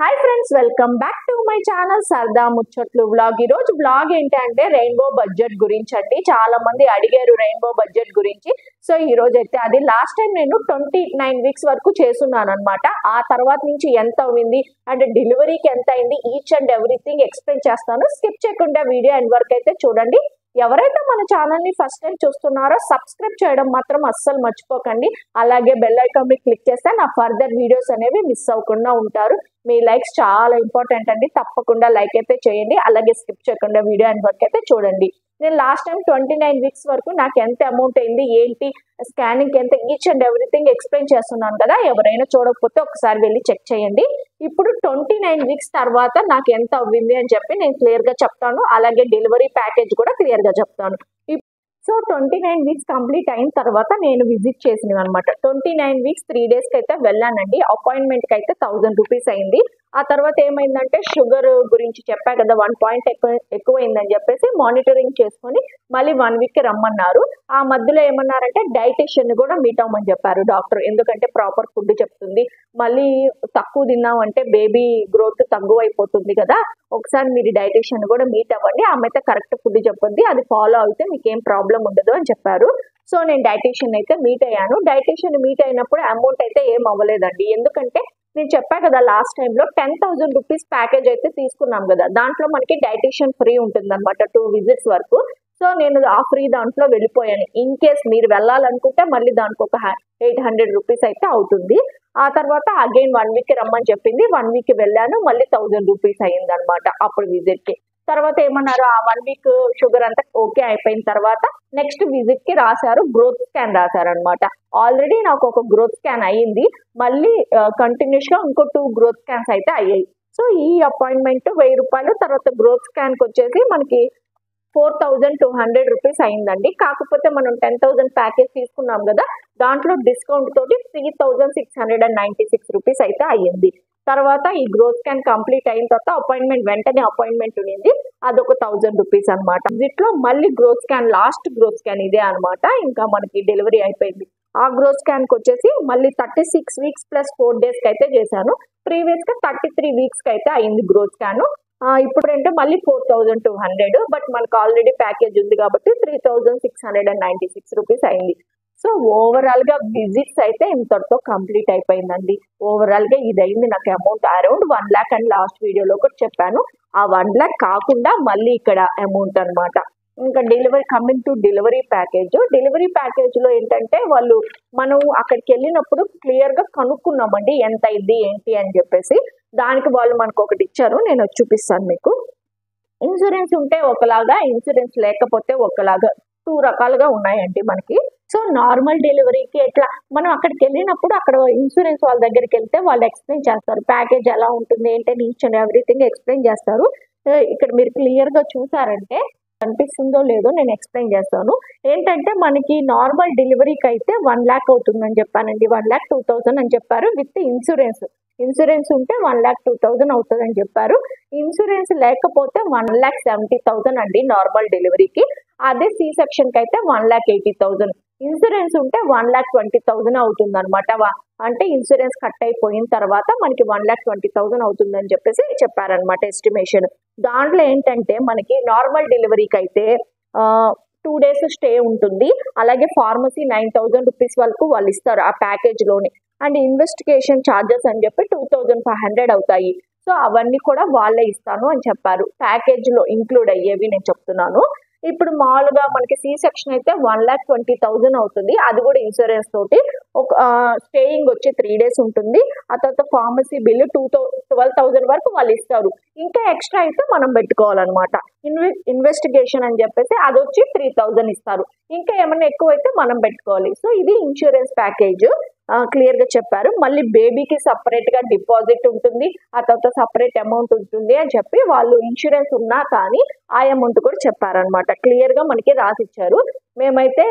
Hi friends, welcome back to my channel సరదా ముచ్చట్లు vlog. ఈ రోజు వ్లాగ్ ఏంటంటే రెయిన్బో బడ్జెట్ గురించి అండి. చాలా మంది అడిగారు రెయిన్బో బడ్జెట్ గురించి. సో ఈ రోజు అయితే అది లాస్ట్ టైం నేను 29 వీక్స్ వరకు చేస్తున్నాను అనమాట. ఆ తర్వాత నుంచి ఎంత అయింది అంటే డెలివరీకి ఎంత అయింది ఈచ్ అండ్ ఎవ్రీథింగ్ ఎక్స్ప్లెయిన్ చేస్తాను. స్కిప్ చేయకుండా వీడియో ఎండ్ వరకు అయితే చూడండి. ఎవరైతే మన ఛానల్ ని ఫస్ట్ టైం చూస్తున్నారో సబ్స్క్రైబ్ చేయడం మాత్రం అస్సలు మర్చిపోకండి. అలాగే బెల్ ఐకాన్ ని క్లిక్ చేస్తే నా ఫర్దర్ వీడియోస్ అనేవి మిస్ అవ్వకుండా ఉంటారు. మీ లైక్స్ చాలా ఇంపార్టెంట్ అండి. తప్పకుండా లైక్ అయితే చేయండి. అలాగే స్కిప్ చేయకుండా వీడియో ఎండ్ వరకు అయితే చూడండి. నేను లాస్ట్ టైం 29 వీక్స్ వరకు నాకు ఎంత అమౌంట్ అయింది, ఏంటి, స్కానింగ్ ఎంత, ఈచ్ అండ్ ఎవ్రీథింగ్ ఎక్స్ప్లెయిన్ చేస్తున్నాను కదా. ఎవరైనా చూడకపోతే ఒకసారి వెళ్ళి చెక్ చేయండి. ఇప్పుడు 29 వీక్స్ తర్వాత నాకు ఎంత అవ్వింది అని చెప్పి నేను క్లియర్ గా చెప్తాను. అలాగే డెలివరీ ప్యాకేజ్ కూడా క్లియర్ గా చెప్తాను. సో 29 వీక్స్ కంప్లీట్ అయిన తర్వాత నేను విజిట్ చేసినవి అనమాట. 29 వీక్స్ 3 days కి అయితే వెళ్ళానండి. అపాయింట్మెంట్ కి అయితే 1000 రూపీస్ అయింది. ఆ తర్వాత ఏమైందంటే షుగర్ గురించి చెప్పా కదా, 1 పాయింట్ ఎక్కువైందని చెప్పేసి మానిటరింగ్ చేసుకొని మళ్ళీ 1 week కి రమ్మన్నారు. ఆ మధ్యలో ఏమన్నారంటే డైటిషియన్ కూడా మీట్ అవ్వమని చెప్పారు డాక్టర్. ఎందుకంటే ప్రాపర్ ఫుడ్ చెప్తుంది. మళ్ళీ తక్కువ తిన్నామంటే బేబీ గ్రోత్ తక్కువ అయిపోతుంది కదా. ఒకసారి మీరు డైటిషియన్ కూడా మీట్ అవ్వండి. ఆమె అయితే కరెక్ట్ ఫుడ్ చెప్పండి, అది ఫాలో అయితే మీకు ఏం ప్రాబ్లం ఉండదు అని చెప్పారు. సో నేను డైటిషియన్ అయితే మీట్ అయ్యాను. డైటిషియన్ మీట్ అయినప్పుడు అమౌంట్ అయితే ఏం అవ్వలేదండి. ఎందుకంటే నేను చెప్పా కదా లాస్ట్ టైంలో 10,000 రూపీస్ ప్యాకేజ్ అయితే తీసుకున్నాం కదా. దాంట్లో మనకి డైటిషియన్ ఫ్రీ ఉంటుంది అనమాట 2 visits వరకు. సో నేను ఆ ఫ్రీ దాంట్లో వెళ్ళిపోయాను. ఇన్ కేస్ మీరు వెళ్ళాలనుకుంటే మళ్ళీ దానికి ఒక 800 రూపీస్ అయితే అవుతుంది. ఆ తర్వాత అగైన్ 1 week రమ్మని చెప్పింది. 1 week వెళ్ళాను, మళ్ళీ 1000 రూపీస్ అయ్యింది అనమాట అప్పుడు విజిట్ కి. తర్వాత ఏమన్నారు, ఆ 1 week షుగర్ అంతా ఓకే అయిపోయిన తర్వాత నెక్స్ట్ విజిట్ కి రాశారు, గ్రోత్ స్కాన్ రాశారు అనమాట. ఆల్రెడీ నాకు ఒక గ్రోత్ స్కాన్ అయ్యింది, మళ్ళీ కంటిన్యూస్ గా ఇంకో 2 గ్రోత్ స్కాన్స్ అయితే అయ్యాయి. సో ఈ అపాయింట్మెంట్ 1000 రూపాయలు. తర్వాత గ్రోత్ స్కాన్ కి వచ్చేసి మనకి 4200 రూపీస్ అయిందండి. కాకపోతే మనం 10,000 ప్యాకేజ్ తీసుకున్నాం కదా, దాంట్లో డిస్కౌంట్ తోటి 3696 రూపీస్ అయితే అయ్యింది. తర్వాత ఈ గ్రోత్ స్కాన్ కంప్లీట్ అయిన తర్వాత అపాయింట్మెంట్ వెంటనే అపాయింట్మెంట్ ఉంది, అదొక 1000 రూపీస్ అనమాట. వీటిలో మళ్ళీ growth scan, last growth scan ఇదే అనమాట. ఇంకా మనకి డెలివరీ అయిపోయింది. ఆ గ్రోత్ స్కాన్ కి వచ్చేసి మళ్ళీ 36 వీక్స్ ప్లస్ 4 days కి అయితే చేశాను. ప్రీవియస్ గా 33 వీక్స్ కి అయితే అయింది గ్రోత్ స్కాన్. ఇప్పుడు అంటే మళ్ళీ 4200, బట్ మనకు ఆల్రెడీ ప్యాకేజ్ ఉంది కాబట్టి 3696 రూపీస్ అయింది. సో ఓవరాల్ గా విజిట్స్ అయితే ఇంతటితో కంప్లీట్ అయిపోయిందండి. ఓవరాల్ గా ఇది అయింది నాకు అమౌంట్ అరౌండ్ 1 lakh అని లాస్ట్ వీడియోలో కూడా చెప్పాను. ఆ 1 lakh కాకుండా మళ్ళీ ఇక్కడ అమౌంట్ అనమాట. ఇంకా delivery, coming to delivery package. Delivery package లో ఏంటంటే వాళ్ళు మనం అక్కడికి వెళ్ళినప్పుడు క్లియర్ గా కనుక్కున్నామండి ఎంత అయింది ఏంటి అని చెప్పేసి. దానికి వాళ్ళు మనకు ఒకటి ఇచ్చారు, నేను చూపిస్తాను మీకు. ఇన్సూరెన్స్ ఉంటే ఒకలాగా, ఇన్సూరెన్స్ లేకపోతే ఒకలాగా 2 రకాలుగా ఉన్నాయండి మనకి. సో నార్మల్ డెలివరీకి ఎట్లా మనం అక్కడికి వెళ్ళినప్పుడు అక్కడ ఇన్సూరెన్స్ వాళ్ళ దగ్గరికి వెళ్తే వాళ్ళు ఎక్స్ప్లెయిన్ చేస్తారు ప్యాకేజ్ ఎలా ఉంటుంది ఏంటని, ఈచ్ అండ్ ఎవ్రీథింగ్ ఎక్స్ప్లెయిన్ చేస్తారు. ఇక్కడ మీరు క్లియర్ గా చూసారంటే కనిపిస్తుందో లేదో నేను ఎక్స్ప్లెయిన్ చేస్తాను. ఏంటంటే మనకి నార్మల్ డెలివరీకి అయితే 1 lakh అవుతుందని చెప్పానండి. 1,02,000 అని చెప్పారు విత్ ఇన్సూరెన్స్. ఇన్సూరెన్స్ ఉంటే 1,02,000 అవుతుందని చెప్పారు. ఇన్సూరెన్స్ లేకపోతే 1,70,000 అండి నార్మల్ డెలివరీకి. అదే సి సెక్షన్ కి అయితే 1,80,000. ఇన్సూరెన్స్ ఉంటే 1,20,000 అవుతుంది అనమాట. అంటే ఇన్సూరెన్స్ కట్ అయిపోయిన తర్వాత మనకి 1,20,000 అవుతుందని చెప్పేసి చెప్పారనమాట ఎస్టిమేషన్. దాంట్లో ఏంటంటే మనకి నార్మల్ డెలివరీకి అయితే 2 days స్టే ఉంటుంది. అలాగే ఫార్మసీ 9,000 రూపీస్ వరకు వాళ్ళు ఇస్తారు ఆ ప్యాకేజ్ లోని. అండ్ ఇన్వెస్టిగేషన్ ఛార్జెస్ అని చెప్పి 2,500 అవుతాయి. సో అవన్నీ కూడా వాళ్ళే ఇస్తాను అని చెప్పారు. ప్యాకేజ్ లో ఇంక్లూడ్ అయ్యేవి నేను చెప్తున్నాను. ఇప్పుడు మామూలుగా మనకి సి సెక్షన్ అయితే 1,20,000 అవుతుంది. అది కూడా ఇన్సూరెన్స్ తోటి. ఒక స్టేయింగ్ వచ్చి 3 days ఉంటుంది. ఆ తర్వాత ఫార్మసీ బిల్లు 12,000 వరకు వాళ్ళు ఇస్తారు. ఇంకా ఎక్స్ట్రా అయితే మనం పెట్టుకోవాలన్నమాట. ఇన్వెస్టిగేషన్ అని చెప్పేసి అది వచ్చి 3,000 ఇస్తారు. ఇంకా ఏమైనా ఎక్కువ అయితే మనం పెట్టుకోవాలి. సో ఇది ఇన్సూరెన్స్ ప్యాకేజ్ క్లియర్ గా చెప్పారు. మళ్ళీ బేబీకి సపరేట్ గా డిపాజిట్ ఉంటుంది, ఆ తర్వాత సపరేట్ అమౌంట్ ఉంటుంది అని చెప్పి వాళ్ళు ఇన్సూరెన్స్ ఉన్నా కానీ ఆ అమౌంట్ కూడా చెప్పారనమాట. క్లియర్ గా మనకి రాసిచ్చారు. మేమైతే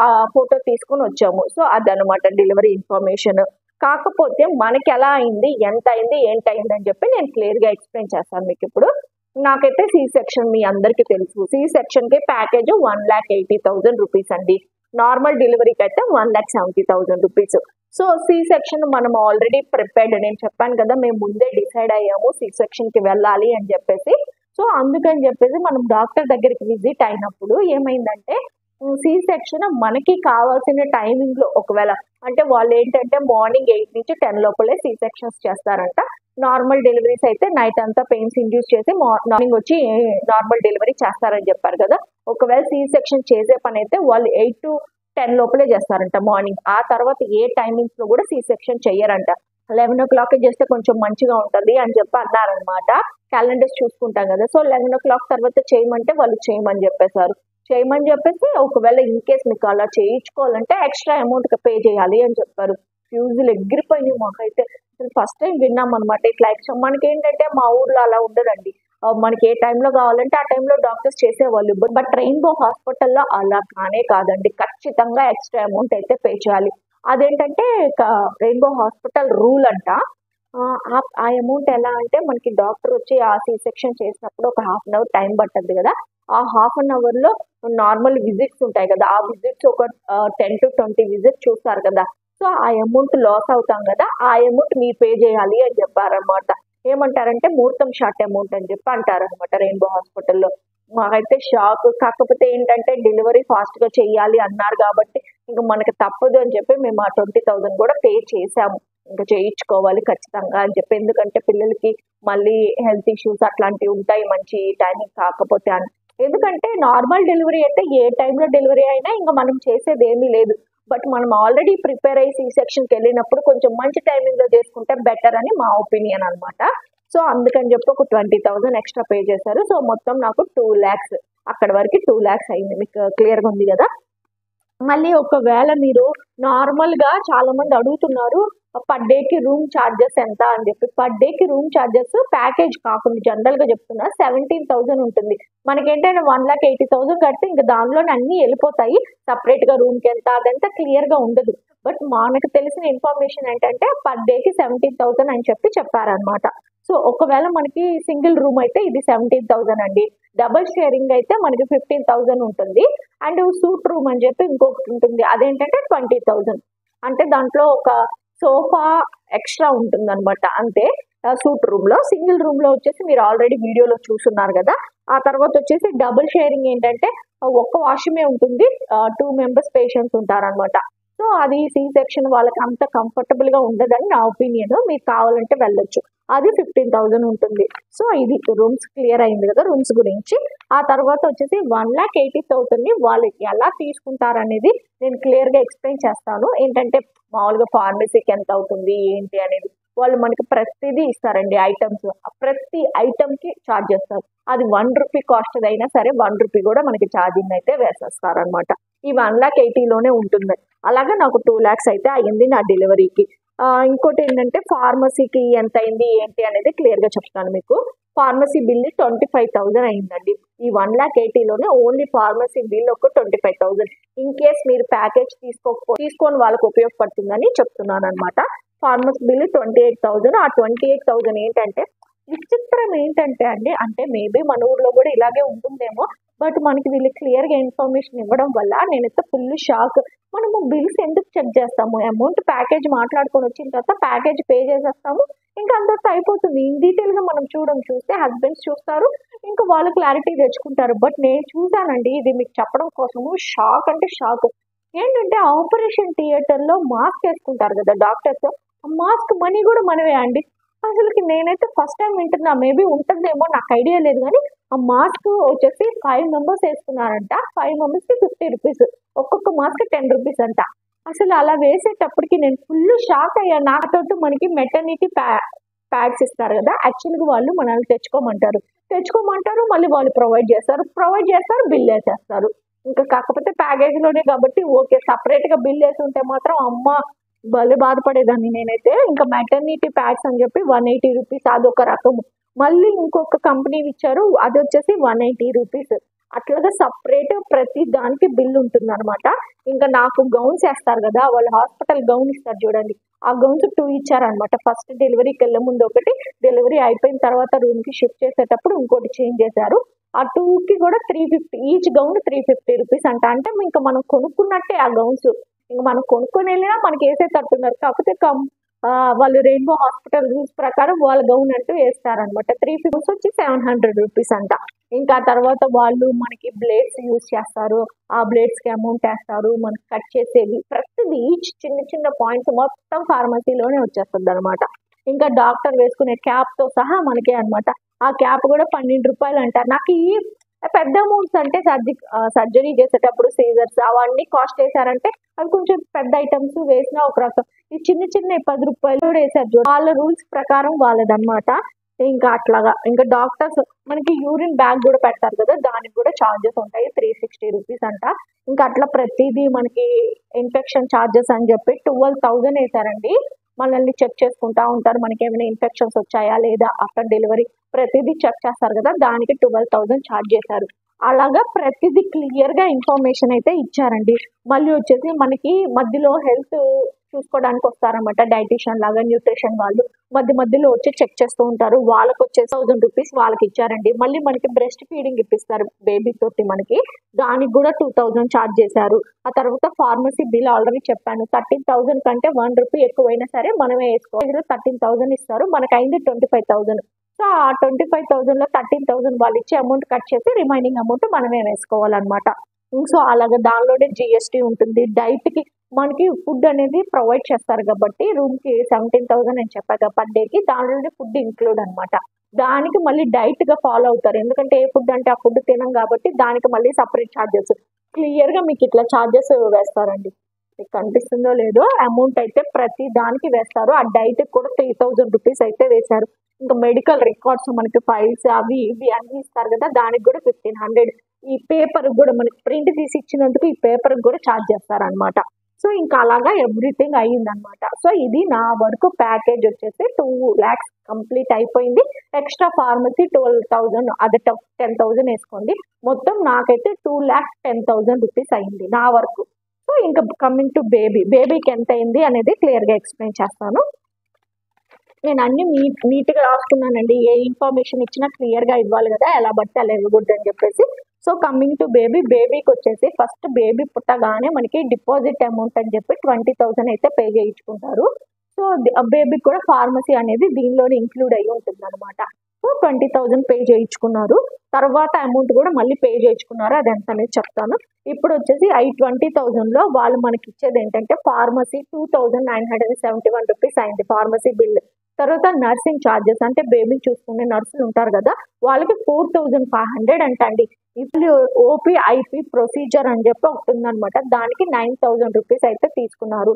ఆ ఫోటో తీసుకుని వచ్చాము. సో అదనమాట డెలివరీ ఇన్ఫర్మేషన్. కాకపోతే మనకి ఎలా అయింది, ఎంత అయింది, ఏంటయింది అని చెప్పి నేను క్లియర్ గా ఎక్స్ప్లెయిన్ చేస్తాను మీకు ఇప్పుడు. నాకైతే సి సెక్షన్ మీ అందరికీ తెలుసు. సి సెక్షన్ కి ప్యాకేజ్ 1,80,000 రూపీస్ అండి. నార్మల్ డెలివరీకి అయితే 1,70,000 రూపీస్. సో సి సెక్షన్ మనం ఆల్రెడీ ప్రిపేర్డ్, నేను చెప్పాను కదా మేము ముందే డిసైడ్ అయ్యాము సి సెక్షన్ కి వెళ్ళాలి అని చెప్పేసి. సో అందుకని చెప్పేసి మనం డాక్టర్ దగ్గరికి విజిట్ అయినప్పుడు ఏమైందంటే సి సెక్షన్ మనకి కావాల్సిన టైమింగ్ లో ఒకవేళ అంటే వాళ్ళు ఏంటంటే మార్నింగ్ 8 నుంచి 10 లోపలే సి సెక్షన్స్ చేస్తారంట. నార్మల్ డెలివరీస్ అయితే నైట్ అంతా పెయిన్స్ ఇండ్యూస్ చేసి మార్నింగ్ వచ్చి నార్మల్ డెలివరీ చేస్తారని చెప్పారు కదా. ఒకవేళ సి సెక్షన్ చేసే పని అయితే వాళ్ళు 8 to 10 లోపలే చేస్తారంట మార్నింగ్. ఆ తర్వాత ఏ టైమింగ్స్ లో కూడా సి సెక్షన్ చెయ్యరంట. 11 o'clock చేస్తే కొంచెం మంచిగా ఉంటది అని చెప్పి అన్నారనమాట. క్యాలెండర్స్ చూసుకుంటాం కదా. సో 11 o'clock తర్వాత చేయమంటే వాళ్ళు చేయమని చెప్పేసి ఒకవేళ ఇన్ కేస్ మీకు అలా చేయించుకోవాలంటే ఎక్స్ట్రా అమౌంట్ పే చేయాలి అని చెప్పారు. ఫ్యూజులు ఎగిరిపోయినాయి మాకైతే. ఫస్ట్ టైం విన్నాం అనమాట ఇట్లా ఎక్స్ట్రా. మనకి ఏంటంటే మా ఊర్లో అలా ఉండదండి. మనకి ఏ టైంలో కావాలంటే ఆ టైంలో డాక్టర్స్ చేసేవాళ్ళు. బట్ రెయిన్బో హాస్పిటల్లో అలా కాదండి. ఖచ్చితంగా ఎక్స్ట్రా అమౌంట్ అయితే పే చేయాలి. అదేంటంటే రెయిన్బో హాస్పిటల్ రూల్ అంట. ఆ అమౌంట్ ఎలా అంటే మనకి డాక్టర్ వచ్చి ఆ సి సెక్షన్ చేసినప్పుడు ఒక 1/2 hour టైం పట్టద్దు కదా. ఆ 1/2 hour లో నార్మల్ విజిట్స్ ఉంటాయి కదా, ఆ విజిట్స్ ఒక 10 to 20 విజిట్స్ చూస్తారు కదా. సో ఆ అమౌంట్ లాస్ అవుతాం కదా, ఆ అమౌంట్ మీరు పే చేయాలి అని చెప్పారనమాట. ఏమంటారంటే ముహూర్తం షార్ట్ అమౌంట్ అని చెప్పి అంటారనమాట రెయిన్బో హాస్పిటల్లో. మాకైతే షాక్. కాకపోతే ఏంటంటే డెలివరీ ఫాస్ట్ గా చెయ్యాలి అన్నారు కాబట్టి ఇంకా మనకి తప్పదు అని చెప్పి మేము ఆ 20,000 కూడా పే చేసాము. ఇంకా చేయించుకోవాలి ఖచ్చితంగా అని చెప్పి, ఎందుకంటే పిల్లలకి మళ్ళీ హెల్త్ ఇష్యూస్ అట్లాంటివి ఉంటాయి మంచి టైమింగ్ కాకపోతే అని. ఎందుకంటే నార్మల్ డెలివరీ అయితే ఏ టైంలో డెలివరీ అయినా ఇంకా మనం చేసేది ఏమీ లేదు. బట్ మనం ఆల్రెడీ ప్రిపేర్ అయ్యి సి సెక్షన్కి వెళ్ళినప్పుడు కొంచెం మంచి టైమింగ్ లో చేసుకుంటే బెటర్ అని మా ఒపీనియన్ అనమాట. సో అందుకని చెప్పి ఒక 20,000 ఎక్స్ట్రా పే చేశారు. సో మొత్తం నాకు 2 lakhs, అక్కడ వరకు 2 lakhs అయింది. మీకు క్లియర్గా ఉంది కదా. మళ్ళీ ఒకవేళ మీరు నార్మల్ గా చాలా మంది అడుగుతున్నారు పర్ డేకి రూమ్ ఛార్జెస్ ఎంత అని చెప్పి. పర్ డేకి రూమ్ ఛార్జెస్ ప్యాకేజ్ కాకుండా జనరల్ గా చెప్తున్నా 17,000 ఉంటుంది. మనకేంటంటే 1,80,000 కడితే ఇంకా దానిలోనే అన్ని వెళ్ళిపోతాయి. సపరేట్ గా రూమ్ కి ఎంత అదంతా క్లియర్ గా ఉండదు. బట్ మనకు తెలిసిన ఇన్ఫర్మేషన్ ఏంటంటే పర్ డేకి 17,000 అని చెప్పి చెప్పారనమాట. సో ఒకవేళ మనకి సింగిల్ రూమ్ అయితే ఇది 17,000 అండి. డబుల్ షేరింగ్ అయితే మనకి 15,000 ఉంటుంది. అండ్ సూట్ రూమ్ అని చెప్పి ఇంకొకటి ఉంటుంది, అదేంటంటే 20,000. అంటే దాంట్లో ఒక సోఫా ఎక్స్ట్రా ఉంటుంది అనమాట అంతే. సూట్ రూమ్ లో, సింగిల్ రూమ్ లో వచ్చేసి మీరు ఆల్రెడీ వీడియోలో చూస్తున్నారు కదా. ఆ తర్వాత వచ్చేసి డబుల్ షేరింగ్ ఏంటంటే ఒక్క వాష్రూమే ఉంటుంది, 2 members పేషెంట్స్ ఉంటారనమాట. సో అది సి సెక్షన్ వాళ్ళకి అంత కంఫర్టబుల్ గా ఉండదని నా ఒపీనియన్. మీకు కావాలంటే వెళ్ళొచ్చు. అది 15,000 ఉంటుంది. సో ఇది రూమ్స్ క్లియర్ అయింది కదా రూమ్స్ గురించి. ఆ తర్వాత వచ్చేసి 1,80,000 ని వాళ్ళు ఎలా తీసుకుంటారనేది నేను క్లియర్ గా ఎక్స్ప్లెయిన్ చేస్తాను. ఏంటంటే మామూలుగా ఫార్మసీకి ఎంత అవుతుంది ఏంటి అనేది వాళ్ళు మనకి ప్రతిదీ ఇస్తారండి. ఐటమ్స్ ప్రతి ఐటమ్ కి ఛార్జ్ చేస్తారు. అది 1 rupee కాస్ట్ అయినా సరే 1 rupee కూడా మనకి ఛార్జింగ్ అయితే వేసేస్తారు అనమాట. ఈ 1,80,000లోనే ఉంటుంది. అలాగే నాకు 2 lakhs అయితే అయ్యింది నా డెలివరీకి. ఇంకోటి ఏంటంటే ఫార్మసీకి ఎంత అయింది ఏంటి అనేది క్లియర్ గా చెప్తాను మీకు. ఫార్మసీ బిల్ 25,000 అయిందండి. ఈ 1,80,000లోనే ఓన్లీ ఫార్మసీ బిల్ ఒక 25,000. ఇన్ కేస్ మీరు ప్యాకేజ్ తీసుకొని వాళ్ళకి ఉపయోగపడుతుందని చెప్తున్నాను అనమాట. Pharmacy bill 28,000. ఆ 28,000 ఏంటంటే విచిత్రం ఏంటంటే అండి, అంటే మేబీ మన ఊర్లో కూడా ఇలాగే ఉంటుందేమో, బట్ మనకి వీళ్ళు క్లియర్ గా ఇన్ఫర్మేషన్ ఇవ్వడం వల్ల నేనైతే ఫుల్ షాక్. మనము బిల్స్ ఎందుకు చెక్ చేస్తాము? అమౌంట్ ప్యాకేజ్ మాట్లాడుకొని వచ్చిన తర్వాత ప్యాకేజ్ పే చేసేస్తాము, ఇంకా అందరితో అయిపోతుంది. ఇన్ డీటెయిల్ గా మనం చూస్తే హస్బెండ్స్ చూస్తారు, ఇంకా వాళ్ళు క్లారిటీ తెచ్చుకుంటారు. బట్ నేను చూసానండి, ఇది మీకు చెప్పడం కోసము షాక్ అంటే షాక్. ఏంటంటే ఆపరేషన్ థియేటర్ లో మాస్క్ వేసుకుంటారు కదా డాక్టర్స్, మాస్క్ మనీ కూడా మనమే అండి. అసలుకి నేనైతే ఫస్ట్ టైం వింటున్నా. మేబీ ఉంటుందేమో, నాకు ఐడియా లేదు. కానీ ఆ మాస్క్ వచ్చేసి 5 members వేసుకున్నారంట. 5 members కి 50 rupees, ఒక్కొక్క మాస్క్ 10 rupees అంట. అసలు అలా వేసేటప్పటికి నేను ఫుల్ షాక్ అయ్యాను. నాతో మనకి మెటర్నిటీ ప్యాడ్స్ ఇస్తారు కదా, యాక్చువల్గా వాళ్ళు మనల్ని తెచ్చుకోమంటారు, మళ్ళీ వాళ్ళు ప్రొవైడ్ చేస్తారు, బిల్ వేసేస్తారు. ఇంకా కాకపోతే ప్యాకేజ్ లోనే కాబట్టి ఓకే. సపరేట్ గా బిల్ వేసి ఉంటే మాత్రం అమ్మ భలే బాధపడేదాన్ని నేనైతే. ఇంకా మెటర్నిటీ ప్యాడ్స్ అని చెప్పి 180 rupees, అదొక రకము. మళ్ళీ ఇంకొక కంపెనీ ఇచ్చారు, అది వచ్చేసి 180 rupees. అట్లాగా సపరేట్ ప్రతి దానికి బిల్ ఉంటుంది అనమాట. ఇంకా నాకు గౌన్స్ వేస్తారు కదా, వాళ్ళు హాస్పిటల్ గౌన్ ఇస్తారు చూడండి, ఆ గౌన్స్ 2 ఇచ్చారనమాట. ఫస్ట్ డెలివరీకి వెళ్ళే ముందు ఒకటి, డెలివరీ అయిపోయిన తర్వాత రూమ్కి షిఫ్ట్ చేసేటప్పుడు ఇంకోటి చేంజ్ చేశారు. ఆ 2కి కూడా 350, ఈచ్ గౌన్ 350 రూపీస్ అంట. అంటే ఇంకా మనం కొనుక్కున్నట్టే ఆ గౌన్స్, ఇంకా మనం కొనుక్కొని వెళ్ళినా మనకి వేసేటట్టున్నారు. కాకపోతే వాళ్ళు రెయిన్బో హాస్పిటల్ రూల్స్ ప్రకారం వాళ్ళ గౌన్ అంటూ వేస్తారనమాట. 350 వచ్చి 700 రూపీస్ అంట. ఇంకా తర్వాత వాళ్ళు మనకి బ్లేడ్స్ యూజ్ చేస్తారు, ఆ బ్లేడ్స్కి అమౌంట్ వేస్తారు, మనకి కట్ చేసేవి ప్రతిదీ ఈచ్ చిన్న చిన్న పాయింట్స్ మొత్తం ఫార్మసీలోనే వచ్చేస్తుంది అనమాట. ఇంకా డాక్టర్ వేసుకునే క్యాప్తో సహా మనకే అనమాట. ఆ క్యాప్ కూడా 12 రూపాయలు అంట. నాకు ఈ పెద్ద అమౌంట్స్ అంటే సర్జరీ చేసేటప్పుడు సీజర్స్ అవన్నీ కాస్ట్ వేసారంటే అవి కొంచెం పెద్ద ఐటమ్స్ వేసినా ఒక రకం. ఈ చిన్న చిన్న 10 రూపాయలు కూడా వేసారు. వాళ్ళ రూల్స్ ప్రకారం వాళ్ళదన్నమాట. ఇంకా అట్లాగా ఇంకా డాక్టర్స్ మనకి యూరిన్ బ్యాగ్ కూడా పెడతారు కదా, దానికి కూడా ఛార్జెస్ ఉంటాయి, 360 రూపీస్ అంట. ఇంకా అట్లా ప్రతిదీ మనకి ఇన్ఫెక్షన్ ఛార్జెస్ అని చెప్పి 12,000 వేసారండి. మనల్ని చెక్ చేసుకుంటా ఉంటారు, మనకి ఏమైనా ఇన్ఫెక్షన్స్ వచ్చాయా లేదా ఆఫ్టర్ డెలివరీ ప్రతిదీ చెక్ చేస్తారు కదా, దానికి 12,000 ఛార్జ్ చేశారు. అలాగా ప్రతిదీ క్లియర్ గా ఇన్ఫర్మేషన్ అయితే ఇచ్చారండి. మళ్ళీ వచ్చేసి మనకి మధ్యలో హెల్త్ చూసుకోవడానికి వస్తారనమాట, డైటీషియన్ లాగా న్యూట్రిషన్ వాళ్ళు మధ్యలో వచ్చి చెక్ చేస్తూ ఉంటారు. వాళ్ళకి వచ్చేసి 1000 రూపీస్ వాళ్ళకి ఇచ్చారండి. మళ్ళీ మనకి బ్రెస్ట్ ఫీడింగ్ ఇప్పిస్తారు బేబీ తోటి, మనకి దానికి కూడా 2000 ఛార్జ్ చేశారు. ఆ తర్వాత ఫార్మసీ బిల్ ఆల్రెడీ చెప్పాను, 13,000 కంటే 1 రూపీ ఎక్కువైనా సరే మనమే వేసుకోవాలి. 13,000 ఇస్తారు, మనకి అయింది 25,000. సో ఆ 25,000లో 13,000 వాళ్ళు ఇచ్చే అమౌంట్ కట్ చేసి రిమైనింగ్ అమౌంట్ మనమే వేసుకోవాలన్నమాట. సో అలాగే దానిలోనే జిఎస్టీ ఉంటుంది. డైట్కి మనకి ఫుడ్ అనేది ప్రొవైడ్ చేస్తారు కాబట్టి రూమ్కి 17,000 అని చెప్పాక పర్ డేకి, దానిలోనే ఫుడ్ ఇంక్లూడ్ అనమాట. దానికి మళ్ళీ డైట్ గా ఫాలో అవుతారు, ఎందుకంటే ఏ ఫుడ్ అంటే ఆ ఫుడ్ తినం కాబట్టి దానికి మళ్ళీ సపరేట్ ఛార్జెస్ క్లియర్ గా మీకు ఇట్లా ఛార్జెస్ వేస్తారండి. మీకు కనిపిస్తుందో లేదో అమౌంట్ అయితే ప్రతి దానికి వేస్తారు. ఆ డైట్ కూడా 3,000 రూపీస్ అయితే వేశారు. ఇంకా మెడికల్ రికార్డ్స్ మనకి ఫైల్స్ అవి ఇవి అన్ని ఇస్తారు కదా, దానికి కూడా 1,500. ఈ పేపర్ కూడా మనకి ప్రింట్ తీసి ఇచ్చినందుకు ఈ పేపర్ కూడా ఛార్జ్ చేస్తారనమాట. సో ఇంకా అలాగా ఎవ్రీథింగ్ అయ్యిందనమాట. సో ఇది నా వరకు ప్యాకేజ్ వచ్చేసి 2 lakhs కంప్లీట్ అయిపోయింది. ఎక్స్ట్రా ఫార్మసీ 12,000, అది 10,000 వేసుకోండి. మొత్తం నాకైతే 2,10,000 రూపీస్ అయింది నా వరకు. సో ఇంకా కమింగ్ టు బేబీకి ఎంత అయింది అనేది క్లియర్ గా ఎక్స్ప్లెయిన్ చేస్తాను. నేను అన్ని నీట్గా రాసుకున్నానండి, ఏ ఇన్ఫర్మేషన్ ఇచ్చినా క్లియర్ గా ఇవ్వాలి కదా, ఎలా పడితే అలా ఇవ్వకూడదు అని చెప్పేసి. సో కమింగ్ టు బేబీకి వచ్చేసి ఫస్ట్ బేబీ పుట్టగానే మనకి డిపాజిట్ అమౌంట్ అని చెప్పి 20,000 అయితే పే చేయించుకుంటారు. సో బేబీకి కూడా ఫార్మసీ అనేది దీనిలోనే ఇంక్లూడ్ అయ్యి ఉంటుంది అనమాట. సో 20,000 పే చేయించుకున్నారు. తర్వాత అమౌంట్ కూడా మళ్ళీ పే చేయించుకున్నారు, అది ఎంత అనేది చెప్తాను. ఇప్పుడు వచ్చేసి 20,000లో వాళ్ళు మనకి ఇచ్చేది ఏంటంటే ఫార్మసీ 2,971 రూపీస్ అయింది ఫార్మసీ బిల్. తర్వాత నర్సింగ్ ఛార్జెస్ అంటే బేబీ చూసుకునే నర్సులు ఉంటారు కదా, వాళ్ళకి 4,500 అంటండి. ఇప్పుడు ఓపీ ఐపీ ప్రొసీజర్ అని చెప్పి ఒకటి ఉందనమాట, దానికి 9,000 రూపీస్ అయితే తీసుకున్నారు.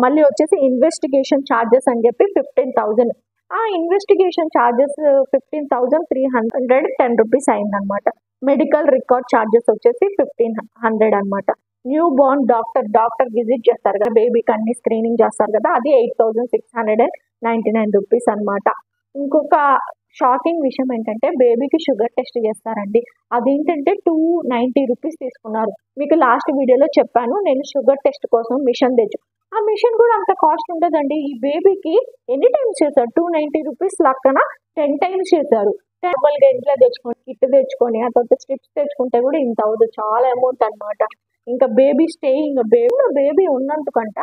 మళ్ళీ వచ్చేసి ఇన్వెస్టిగేషన్ ఛార్జెస్ అని చెప్పి 15,000. ఆ ఇన్వెస్టిగేషన్ ఛార్జెస్ 15,310 రూపీస్ అయిందనమాట. మెడికల్ రికార్డ్ ఛార్జెస్ వచ్చేసి 1,500 అనమాట. న్యూ బోర్న్ డాక్టర్ విజిట్ చేస్తారు కదా, బేబీకి అన్ని స్క్రీనింగ్ చేస్తారు కదా, అది 8,699 రూపీస్ అనమాట. ఇంకొక షాకింగ్ విషయం ఏంటంటే బేబీకి షుగర్ టెస్ట్ చేస్తారండి, అదేంటంటే 290 రూపీస్ తీసుకున్నారు. మీకు లాస్ట్ వీడియోలో చెప్పాను నేను షుగర్ టెస్ట్ కోసం మిషన్ తెచ్చు, ఆ మిషన్ కూడా అంత కాస్ట్ ఉండదండి. ఈ బేబీకి ఎన్ని టైమ్స్ చేశారు, 290 రూపీస్ లక్కన 10 టైమ్స్ చేశారు. నార్మల్గా ఇంట్లో తెచ్చుకొని కిట్ తెచ్చుకొని ఆ తర్వాత స్ట్రిప్స్ తెచ్చుకుంటే కూడా ఇంత అవ్వదు, చాలా అమౌంట్ అనమాట. ఇంకా బేబీ స్టేయింగ్ బేబీ ఉన్నందుకంట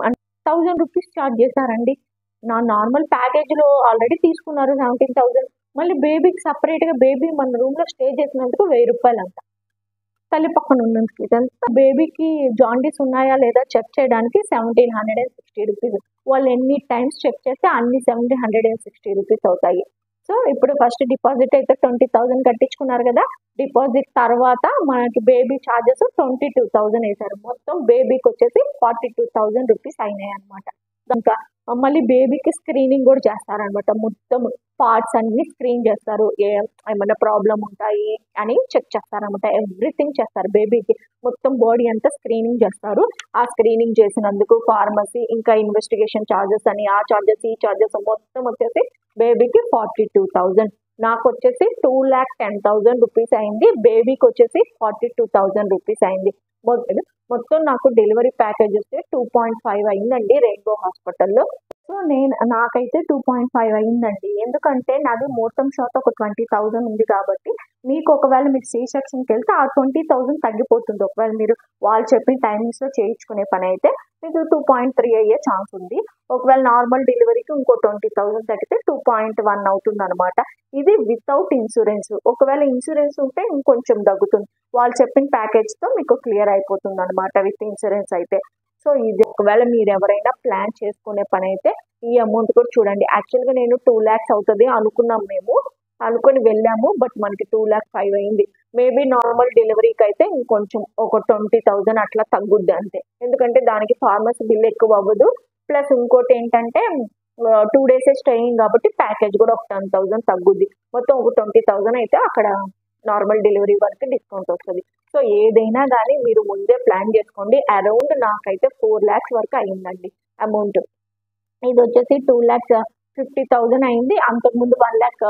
1,000 రూపీస్ ఛార్జ్ చేశారండి. నా నార్మల్ ప్యాకేజ్ లో ఆల్రెడీ తీసుకున్నారు 17,000, మళ్ళీ బేబీకి సపరేట్ గా బేబీ మన రూమ్ లో స్టే చేసినందుకు 1,000 రూపాయలు అంట తల్లి పక్కన ఉన్నందుకు. ఇదంతా బేబీకి జాండీస్ ఉన్నాయా లేదా చెక్ చేయడానికి 1,760 రూపీస్. వాళ్ళు ఎన్ని టైమ్స్ చెక్ చేస్తే అన్ని 1,760 రూపీస్ అవుతాయి. సో ఇప్పుడు ఫస్ట్ డిపాజిట్ అయితే 20,000 కట్టించుకున్నారు కదా, డిపాజిట్ తర్వాత మనకి బేబీ ఛార్జెస్ 22,000 వేశారు. మొత్తం బేబీకి వచ్చేసి 42,000 రూపీస్ అయినాయి అనమాట. ఇంకా మళ్ళీ బేబీకి స్క్రీనింగ్ కూడా చేస్తారనమాట, మొత్తం పార్ట్స్ అన్ని స్క్రీన్ చేస్తారు, ఏమైనా ప్రాబ్లం ఉంటాయి అని చెక్ చేస్తారనమాట. ఎవ్రీథింగ్ చేస్తారు బేబీకి, మొత్తం బాడీ అంతా స్క్రీనింగ్ చేస్తారు. ఆ స్క్రీనింగ్ చేసినందుకు ఫార్మసీ ఇంకా ఇన్వెస్టిగేషన్ ఛార్జెస్ అని ఆ ఛార్జెస్ ఈ ఛార్జెస్ మొత్తం వచ్చేసి బేబీకి 42,000. నాకు వచ్చేసి 2,10,000 రూపీస్ అయింది, బేబీకి వచ్చేసి 42,000 రూపీస్ అయింది. మొత్తం నాకు డెలివరీ ప్యాకేజ్ వస్తే 2.5 అయిందండి రెయిన్బో హాస్పిటల్లో. సో నాకైతే 2.5 అయిందండి. ఎందుకంటే నాది ముహూర్తం షాట్ ఒక 20,000 ఉంది కాబట్టి మీకు ఒకవేళ మీరు సి సెక్షన్కి వెళ్తే ఆ 20,000 తగ్గిపోతుంది. ఒకవేళ మీరు వాళ్ళు చెప్పిన టైమింగ్స్లో చేయించుకునే పని అయితే మీకు 2.3 అయ్యే ఛాన్స్ ఉంది. ఒకవేళ నార్మల్ డెలివరీకి ఇంకో 20,000 తగ్గితే 2.1 అవుతుంది అనమాట. ఇది వితౌట్ ఇన్సూరెన్స్. ఒకవేళ ఇన్సూరెన్స్ ఉంటే ఇంకొంచెం తగ్గుతుంది. వాళ్ళు చెప్పిన ప్యాకేజ్తో మీకు క్లియర్ అయిపోతుంది అనమాట విత్ ఇన్సూరెన్స్ అయితే. సో ఇది ఒకవేళ మీరు ఎవరైనా ప్లాన్ చేసుకునే పని అయితే ఈ అమౌంట్ కూడా చూడండి. యాక్చువల్గా నేను 2 lakhs అవుతుంది అనుకున్నాం, మేము అనుకుని వెళ్ళాము. బట్ మనకి 2,05,000 అయింది. మేబీ నార్మల్ డెలివరీకి అయితే ఇంకొంచెం ఒక 20,000 అట్లా తగ్గుద్ది అంతే. ఎందుకంటే దానికి ఫార్మసీ బిల్ ఎక్కువ అవ్వదు. ప్లస్ ఇంకోటి ఏంటంటే 2 days స్టేయింగ్ కాబట్టి ప్యాకేజ్ కూడా ఒక 10,000 తగ్గుద్ది. మొత్తం ఒక 20,000 అయితే అక్కడ నార్మల్ డెలివరీ వరకు డిస్కౌంట్ వస్తుంది. సో ఏదైనా కానీ మీరు ముందే ప్లాన్ చేసుకోండి. అరౌండ్ నాకైతే 4 lakhs వరకు అయిందండి అమౌంట్. ఇది వచ్చేసి 2,50,000 అయింది. అంతకుముందు 1 lakh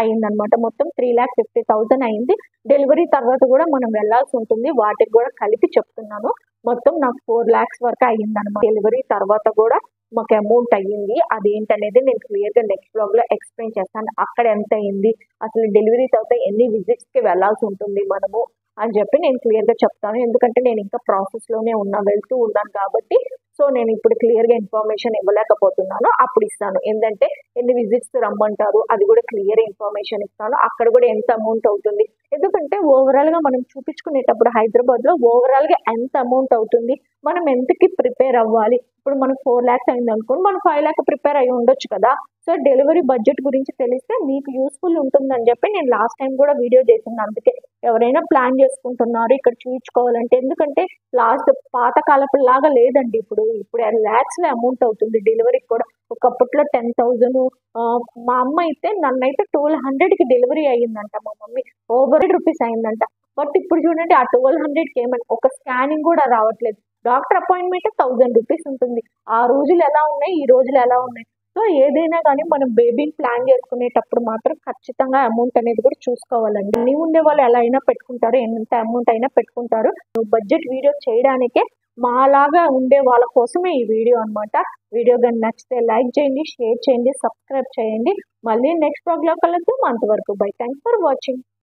అయిందనమాట. మొత్తం 3,50,000 అయింది. డెలివరీ తర్వాత కూడా మనం వెళ్ళాల్సి ఉంటుంది, వాటికి కూడా కలిపి చెప్తున్నాను. మొత్తం నాకు 4 lakhs వరకు అయ్యిందనమాట. డెలివరీ తర్వాత కూడా మాకు అమౌంట్ అయ్యింది. అదేంటనేది నేను క్లియర్గా నెక్స్ట్ బ్లాగ్లో ఎక్స్ప్లెయిన్ చేస్తాను. అక్కడ ఎంత అయింది, అసలు డెలివరీ తర్వాత ఎన్ని విజిట్స్కి వెళ్ళాల్సి ఉంటుంది మనము అని చెప్పి నేను క్లియర్గా చెప్తాను. ఎందుకంటే నేను ఇంకా ప్రాసెస్లోనే వెళ్తూ ఉన్నాను కాబట్టి. సో నేను ఇప్పుడు క్లియర్గా ఇన్ఫర్మేషన్ ఇవ్వలేకపోతున్నాను. అప్పుడు ఇస్తాను. ఏంటంటే ఎన్ని విజిట్స్ రమ్మంటారు అది కూడా క్లియర్ ఇన్ఫర్మేషన్ ఇస్తాను. అక్కడ కూడా ఎంత అమౌంట్ అవుతుంది, ఎందుకంటే ఓవరాల్గా మనం చూపించుకునేటప్పుడు హైదరాబాద్లో ఓవరాల్గా ఎంత అమౌంట్ అవుతుంది, మనం ఎంతకి ప్రిపేర్ అవ్వాలి. ఇప్పుడు మనకు 4 lakhs అయింది అనుకోండి, మనం 5 lakh ప్రిపేర్ అయ్యి ఉండొచ్చు కదా. సో డెలివరీ బడ్జెట్ గురించి తెలిస్తే మీకు యూస్ఫుల్ ఉంటుందని చెప్పి నేను లాస్ట్ టైం కూడా వీడియో చేసింది. అందుకే ఎవరైనా ప్లాన్ చేసుకుంటున్నారు ఇక్కడ చూపించుకోవాలంటే, ఎందుకంటే లాస్ట్ పాతకాలపు లాగా లేదండి. ఇప్పుడు lakhsలో అమౌంట్ అవుతుంది డెలివరీకి కూడా. ఒకప్పట్లో 10,000. మా అమ్మ అయితే నన్నైతే 1,200కి డెలివరీ అయ్యిందంట. మా మమ్మీ ఓవర్ రూపీస్ అయిందంట. బట్ ఇప్పుడు చూడండి ఆ 1,200కి ఏమని ఒక స్కానింగ్ కూడా రావట్లేదు. డాక్టర్ అపాయింట్మెంట్ 1,000 రూపీస్ ఉంటుంది. ఆ రోజులు ఎలా ఉన్నాయి, ఈ రోజులు ఎలా ఉన్నాయి. సో ఏదైనా కానీ మనం బేబీని ప్లాన్ చేసుకునేటప్పుడు మాత్రం ఖచ్చితంగా అమౌంట్ అనేది కూడా చూసుకోవాలండి. అన్ని ఉండే వాళ్ళు ఎలా అయినా పెట్టుకుంటారు, ఎంత అమౌంట్ అయినా పెట్టుకుంటారు. బడ్జెట్ వీడియో చేయడానికే మాలాగా ఉండే వాళ్ళ కోసమే ఈ వీడియో అనమాట. వీడియో కానీ నచ్చితే లైక్ చేయండి, షేర్ చేయండి, సబ్స్క్రైబ్ చేయండి. మళ్ళీ నెక్స్ట్ బ్లాగ్లో కలుద్దాం. అంతవరకు బై. Thanks for watching.